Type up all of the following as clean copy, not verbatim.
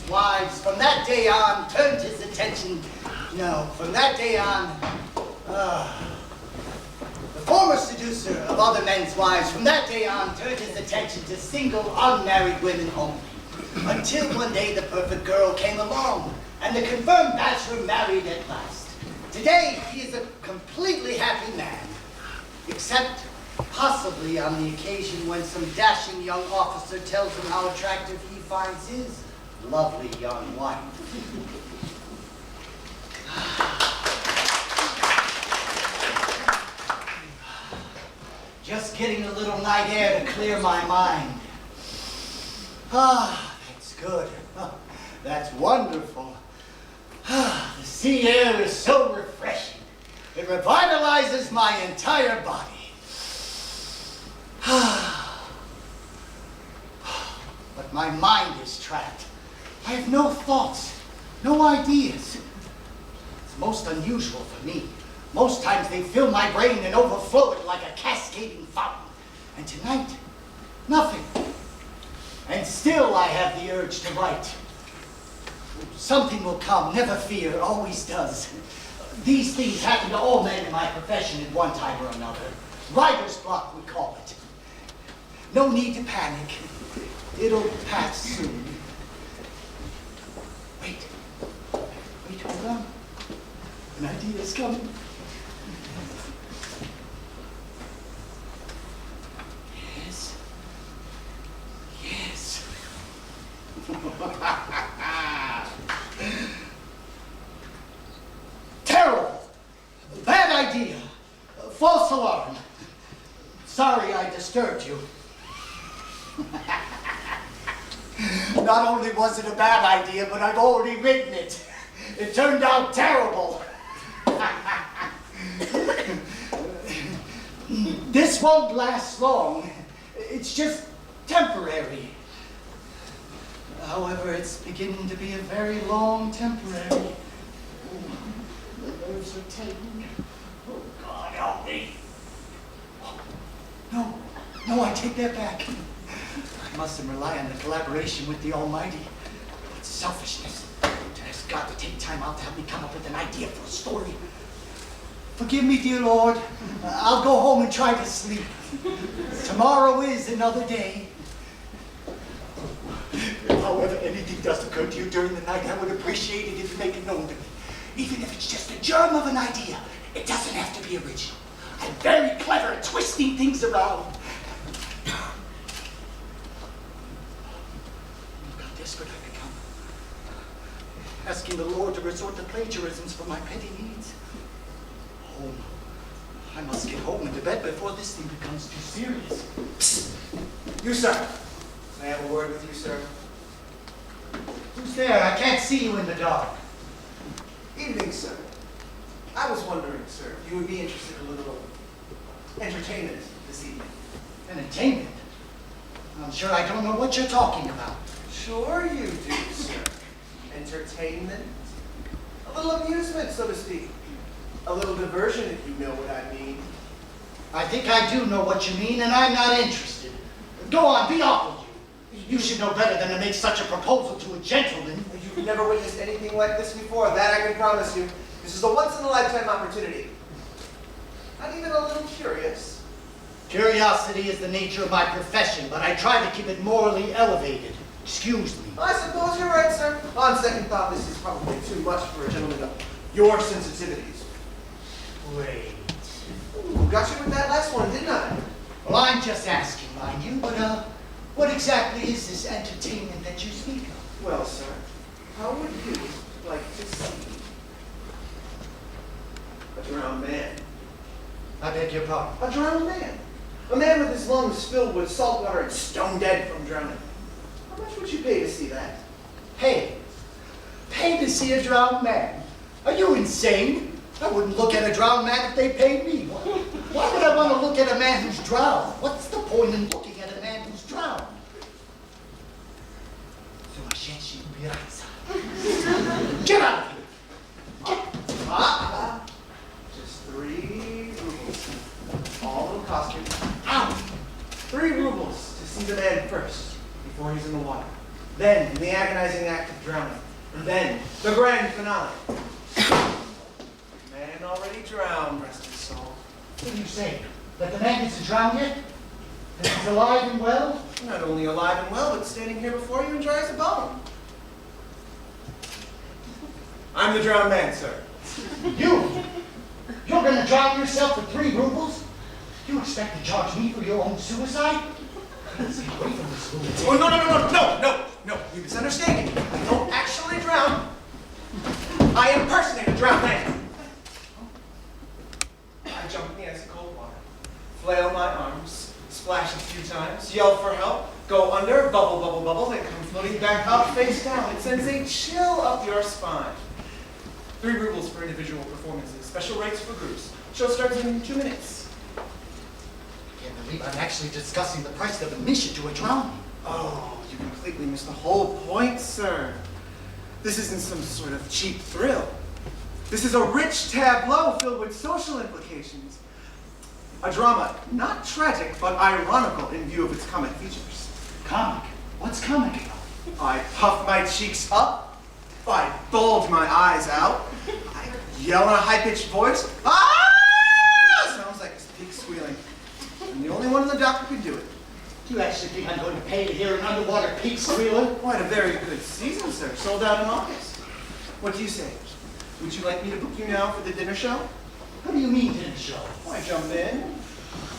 men's wives from that day on turned his attention. No, from that day on, the former seducer of other men's wives from that day on turned his attention to single, unmarried women only. Until one day the perfect girl came along, and the confirmed bachelor married at last. Today, he is a completely happy man, except possibly on the occasion when some dashing young officer tells him how attractive he finds his lovely young wife. Just getting a little night air to clear my mind. Ah, that's good. That's wonderful. The sea air is so refreshing. It revitalizes my entire body. But my mind is trapped. I have no thoughts, no ideas. It's most unusual for me. Most times they fill my brain and overflow it like a cascading fountain. And tonight, nothing. And still I have the urge to write. Something will come, never fear, it always does. These things happen to all men in my profession at one time or another. Writer's block, we call it. No need to panic. It'll pass soon. Wait, hold on. An idea is coming. Yes. Terrible. Bad idea. False alarm. Sorry I disturbed you. Not only was it a bad idea, but I've already written it. It turned out terrible. This won't last long. It's just temporary. However, it's beginning to be a very long temporary. The nerves are tightening. Oh, God, help me. No, I take that back. I mustn't rely on the collaboration with the Almighty. It's selfishness to ask God to take time out to help me come up with an idea for a story. Forgive me, dear Lord. I'll go home and try to sleep. Tomorrow is another day. If, however, anything does occur to you during the night, I would appreciate it if you make it known to me. Even if it's just a germ of an idea, it doesn't have to be original. I'm very clever at twisting things around. Look how desperate I've become. Asking the Lord to resort to plagiarisms for my petty needs. Home. I must get home and to bed before this thing becomes too serious. Psst. You, sir. May I have a word with you, sir? Who's there? I can't see you in the dark. Evening, sir. I was wondering, sir, if you would be interested in a little entertainment this evening. Entertainment? I'm sure I don't know what you're talking about. Sure you do, sir. Entertainment. A little amusement, so to speak. A little diversion, if you know what I mean. I think I do know what you mean, and I'm not interested. Go on, be off with you. You should know better than to make such a proposal to a gentleman. You've never witnessed anything like this before, that I can promise you. This is a once-in-a-lifetime opportunity. Not even a little curious. Curiosity is the nature of my profession, but I try to keep it morally elevated. Excuse me. I suppose you're right, sir. On second thought, this is probably too much for a gentleman of your sensitivities. Wait. Ooh, got you with that last one, didn't I? Well, I'm just asking, mind you, but what exactly is this entertainment that you speak of? Well, sir, how would you like to see a drowned man? I beg your pardon. A drowned man. A man with his lungs filled with salt water and stone dead from drowning. How much would you pay to see that? Pay? Pay to see a drowned man? Are you insane? I wouldn't look at a drowned man if they paid me. Why would I want to look at a man who's drowned? What's the point in looking at a man who's drowned? Get out of here! Just 3 rubles. All in costume. Ow! 3 rubles to see the man first, before he's in the water. Then, in the agonizing act of drowning. And then, the grand finale. Man already drowned, rest his soul. What do you say? That the man isn't drowned yet? That he's alive and well? Not only alive and well, but standing here before you and dry as a bone. I'm the drowned man, sir. You? You're gonna drown yourself for 3 rubles? You expect to charge me for your own suicide? Let's get away from this lunatic. Oh, no, you misunderstand me. I don't actually drown. I impersonate a drowned man. I jump in the icy cold water, flail my arms, splash a few times, yell for help, go under, bubble, bubble, bubble, then come floating back up, face down. It sends a chill up your spine. 3 rubles for individual performances, special rates for groups. Show starts in 2 minutes. I can't believe I'm actually discussing the price of admission to a drowning. Oh, you completely missed the whole point, sir. This isn't some sort of cheap thrill. This is a rich tableau filled with social implications. A drama, not tragic, but ironical in view of its comic features. Comic? What's comic? I puff my cheeks up. I bulge my eyes out. I yell in a high-pitched voice. Ah! Sounds like a pig squealing. I'm the only one in the dock who can do it. Do you actually think I'm going to pay to hear an underwater pig squealing? Quite a very good season, sir. Sold out in August. What do you say? Would you like me to book you now for the dinner show? What do you mean, dinner show? I jump in,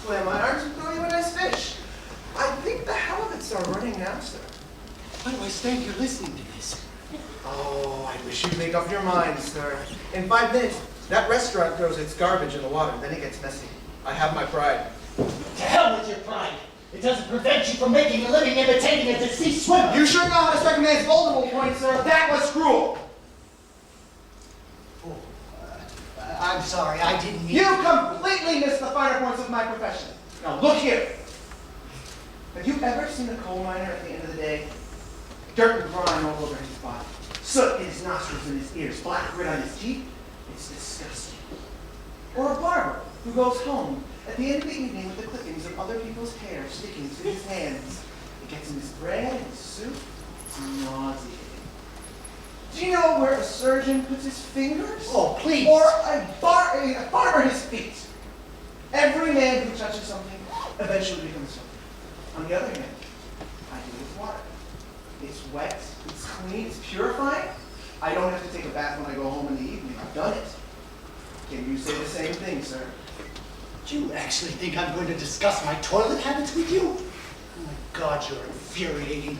flail my arms, and throw you a nice fish. I think the halibuts are running now, sir. Why do I stand here listening to this? Oh, I wish you'd make up your mind, sir. In 5 minutes, that restaurant throws its garbage in the water, then it gets messy. I have my pride. To hell with your pride. It doesn't prevent you from making a living imitating a deceased swimmer. You sure know how to strike a man's vulnerable point, sir. That was cruel. Oh, I'm sorry, I didn't mean... You completely missed the finer points of my profession. Now look here. Have you ever seen a coal miner at the end of the day? Dirt and grime all over his body. Soot in his nostrils and his ears. Black grit on his teeth. It's disgusting. Or a barber who goes home at the end of the evening with the clippings of other people's hair sticking to his hands. It gets in his bread and his soup. It's nauseating. Do you know where a surgeon puts his fingers? Oh, please. Or a barber his feet. Every man who touches something eventually becomes something. On the other hand, I do it with water. It's wet, it's clean, it's purifying. I don't have to take a bath when I go home in the evening. I've done it. Can you say the same thing, sir? Do you actually think I'm going to discuss my toilet habits with you? Oh my God, you're infuriating.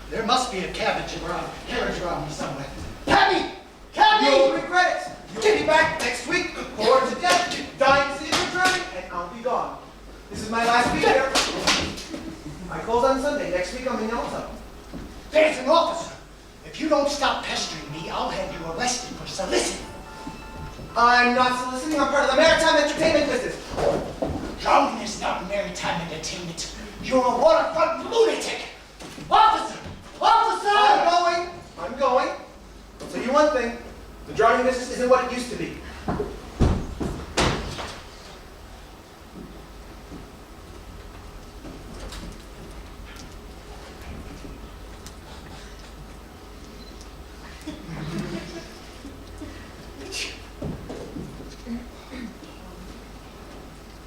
There must be a carriage around me somewhere. Cabby! Cabby! You'll regret it. You'll be back next week, bored to death, dying to see you drowning, and I'll be gone. This is my last week here. I close on Sunday. Next week I'm in Altabello. There's an officer. If you don't stop pestering me, I'll have you arrested for soliciting. I'm not soliciting. I'm part of the maritime entertainment business. Drowning is not maritime entertainment. You're a waterfront lunatic. Officer! Officer! I'm going. I'll tell you one thing. The drowning business isn't what it used to be.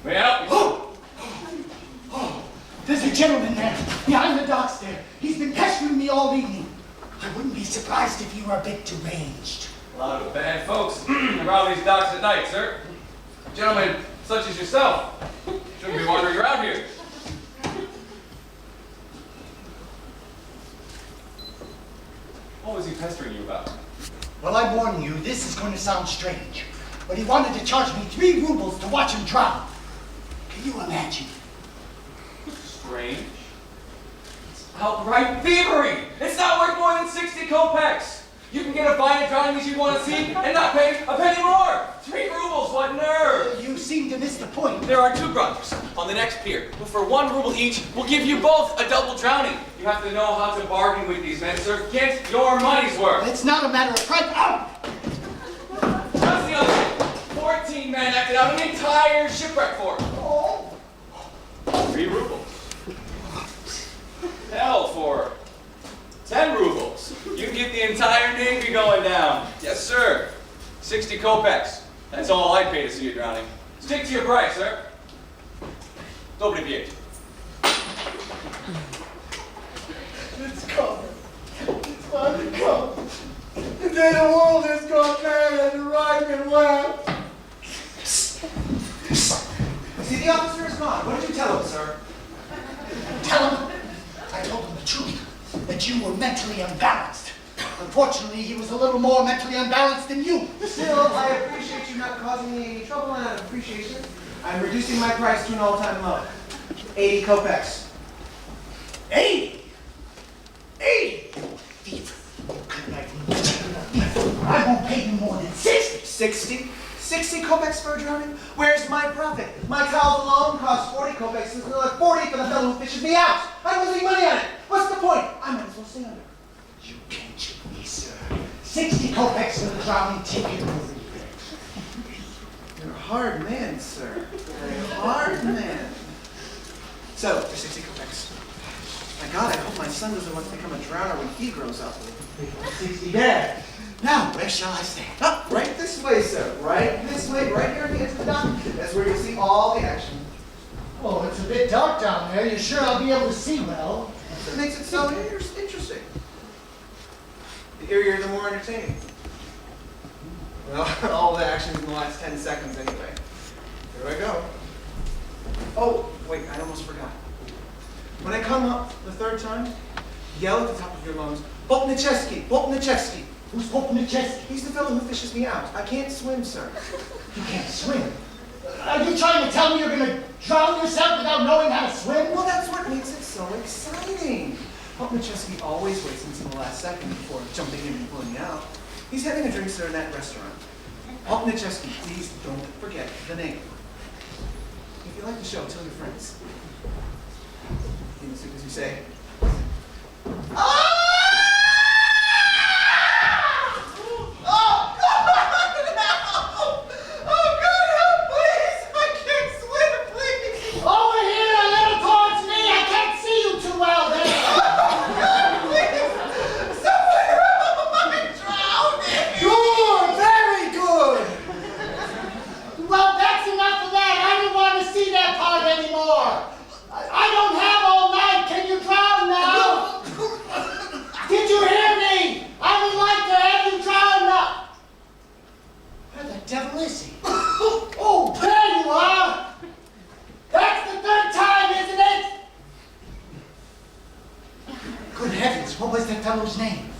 May I help you? Oh, there's a gentleman there, behind the docks there. He's been pestering me all evening. I wouldn't be surprised if you were a bit deranged. A lot of bad folks around these docks at night, sir. Gentlemen such as yourself shouldn't be wandering around here. What was he pestering you about? Well, I'm warning you, this is going to sound strange. But he wanted to charge me 3 rubles to watch him drown. Can you imagine? Strange. It's outright thievery! It's not worth more than 60 kopecks! You can get a fine at drowning as you want to see and not pay a penny more! 3 rubles, what nerve! You seem to miss the point. There are 2 brothers on the next pier who for 1 ruble each will give you both a double drowning. You have to know how to bargain with these men, sir. Get your money's worth. It's not a matter of price. Ow! Just the other day, 14 men acted out an entire shipwreck for it. 3 rubles. Hell, for 10 rubles. You can get the entire Navy going down. Yes, sir. 60 kopecks. That's all I'd pay to see you drowning. Stick to your price, sir. Добрый вечер. It's coming. It's finally coming. The day the world has gone mad and ripe and wet. See, the officer is gone. What did you tell him, sir? Tell him I told him the truth, that you were mentally unbalanced. Unfortunately, he was a little more mentally unbalanced than you. Still, I appreciate you not causing me any trouble, and out of appreciation, I'm reducing my price to an all-time low. 80 kopecks. 80! 80! Thief! I won't pay you more than 60! 60? 60 kopecks for a drowning? Where's my profit? My towels alone cost 40 kopecks, and another 40 for the fellow who fishes me out. I'm losing money on it. What's the point? I might as well stay under. You can't cheat me, sir. 60 kopecks for the drowning ticket over here. You're a hard man, sir. You're a hard man. So, for 60 kopecks. My God, I hope my son doesn't want to become a drowner when he grows up. 60 there. Now, where shall I stand? Up, right this way, sir. Right this way, right here at the edge of the dock. That's where you'll see all the action. Oh, it's a bit dark down there. You sure I'll be able to see well? That makes it so interesting. The eerier, the more entertaining. Well, all the action's in the last 10 seconds anyway. Here I go. Oh, wait, I almost forgot. When I come up the third time, yell at the top of your lungs, Botnichevsky, Botnichevsky. Who's Botnichevsky? He's the fellow who fishes me out. I can't swim, sir. You can't swim. Are you trying to tell me you're going to drown yourself without knowing how to swim? Well, that's what makes it so exciting. Botnichevsky always waits until the last second before jumping in and pulling me out. He's having a drink, sir, in that restaurant. Botnichevsky, please don't forget the name. If you like the show, tell your friends. As you say. Ah! Oh, God, help! Oh, God, help, please! I can't swim, please! Over here, a little towards me. I can't see you too well there. Oh, God, please! Someone help! I'm drowning! Good, very good! Well, that's enough of that. I don't want to see that part anymore. I don't have all night. Can you drown now? Did you hear me? I would like to have you drown now. Where the devil is he? Oh, there you are. That's the third time, isn't it? Good heavens, what was that fellow's name?